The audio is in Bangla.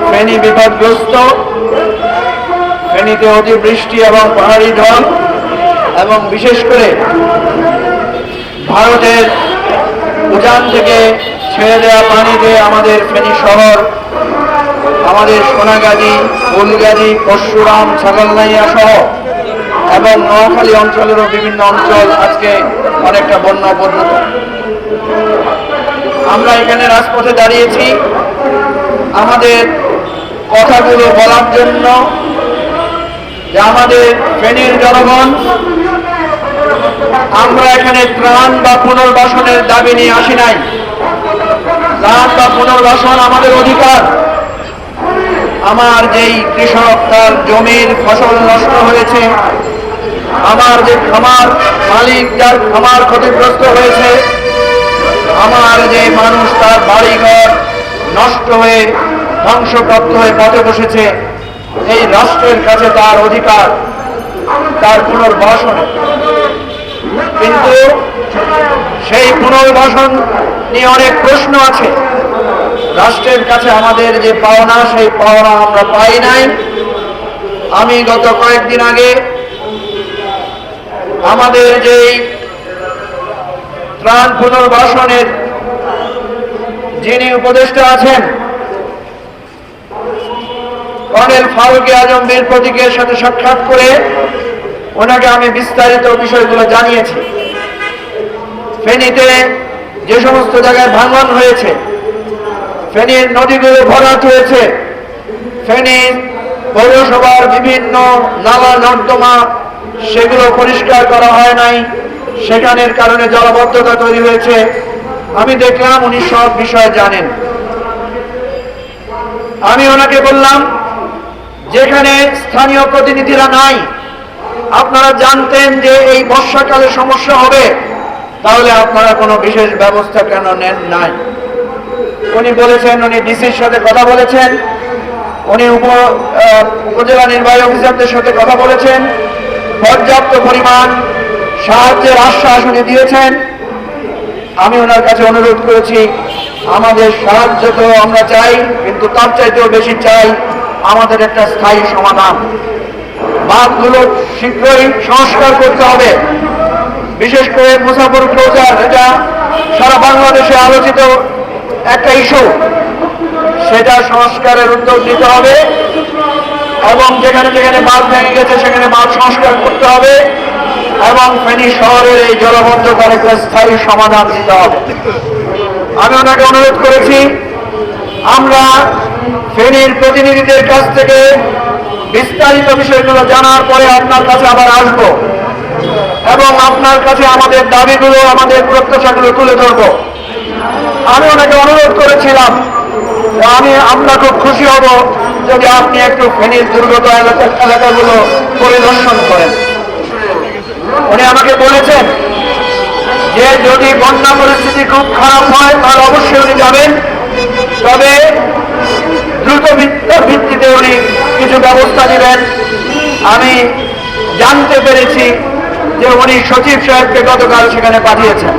ফেনী বিপদগ্রস্ত। ফেনীতে অতিবৃষ্টি এবং পাহাড়ি ঢল এবং বিশেষ করে ভারতের উজান থেকে ছেড়ে দেওয়া পানিতে আমাদের ফেনী শহর, আমাদের সোনাগাজী, ফুলগাজী, পরশুরাম, ছাগলনাইয়া সহ এবং নোয়াখালী অঞ্চলেরও বিভিন্ন অঞ্চল আজকে অনেকটা বন্যাপ্রবণ। আমরা এখানে রাজপথে দাঁড়িয়েছি আমাদের কথাগুলো বলার জন্য যে আমাদের ফেনীর জনগণ, আমরা এখানে ত্রাণ বা পুনর্বাসনের দাবি নিয়ে আসি নাই। ত্রাণ বা পুনর্বাসন আমাদের অধিকার। আমার যেই কৃষক তার জমির ফসল নষ্ট হয়েছে, আমার যে খামার মালিক যার খামার ক্ষতিগ্রস্ত হয়েছে, আমার যে মানুষ তার বাড়িঘর নষ্ট হয়ে ধ্বংসপ্রাপ্ত হয়ে পথে বসেছে, এই রাষ্ট্রের কাছে তার অধিকার তার পুনর্বাসনে। কিন্তু সেই পুনর্বাসন নিয়ে অনেক প্রশ্ন আছে। রাষ্ট্রের কাছে আমাদের যে পাওনা, সেই পাওনা আমরা পাই নাই। আমি গত কয়েকদিন আগে আমাদের যেই ত্রাণ পুনর্বাসনের যিনি উপদেষ্টা আছেন কর্নেল ফারুক আজম বীর প্রতীকের সাথে সাক্ষাৎ করে ওনাকে আমি বিস্তারিত বিষয়গুলো জানিয়েছি। ফেনীতে যে সমস্ত জায়গায় ভাঙন হয়েছে, ফেনীর নদীগুলো ভরাট হয়েছে, ফেনী পৌরসভার বিভিন্ন নালা নর্দমা সেগুলো পরিষ্কার করা হয় নাই, সেখানের কারণে জলাবদ্ধতা তৈরি হয়েছে। আমি দেখলাম উনি সব বিষয় জানেন। আমি ওনাকে বললাম, যেখানে স্থানীয় প্রতিনিধিরা নাই, আপনারা জানতেন যে এই বর্ষাকালে সমস্যা হবে, তাহলে আপনারা কোনো বিশেষ ব্যবস্থা কেন নেন নাই? উনি বলেছেন উনি ডিসির সাথে কথা বলেছেন, উনি উপজেলা নির্বাহী অফিসারদের সাথে কথা বলেছেন, পর্যাপ্ত পরিমাণ সাহায্যের আশ্বাস উনি দিয়েছেন। আমি ওনার কাছে অনুরোধ করেছি, আমাদের সাহায্য তো আমরা চাই, কিন্তু তার চাইতেও বেশি চাই আমাদের একটা স্থায়ী সমাধান। বাঁধগুলো শীঘ্রই সংস্কার করতে হবে। বিশেষ করে মুসাফর ক্লোজার, এটা সারা বাংলাদেশে আলোচিত একটা ইস্যু, সেটা সংস্কারের উদ্যোগ নিতে হবে এবং যেখানে যেখানে বাঁধ ভেঙে গেছে সেখানে বাঁধ সংস্কার করতে হবে এবং ফেনী শহরের এই জলাবদ্ধতার একটা স্থায়ী সমাধান দিতে হবে। আমি ওনাকে অনুরোধ করেছি, আমরা ফেনীর প্রতিনিধিদের কাছ থেকে বিস্তারিত বিষয়গুলো জানার পরে আপনার কাছে আবার আসব এবং আপনার কাছে আমাদের দাবিগুলো, আমাদের প্রত্যাশাগুলো তুলে ধরব। আমি ওনাকে অনুরোধ করেছিলাম, আমরা খুব খুশি হব যদি আপনি একটু ফেনীর দুর্গত এলাকাগুলো পরিদর্শন করেন। উনি আমাকে বলেছেন যে যদি বন্যা পরিস্থিতি খুব খারাপ হয় তাহলে অবশ্যই উনি যাবেন, তবে দ্রুত ভিত্তিতে উনি কিছু ব্যবস্থা নেবেন। আমি জানতে পেরেছি যে উনি সচিব সাহেবকে গতকাল সেখানে পাঠিয়েছেন।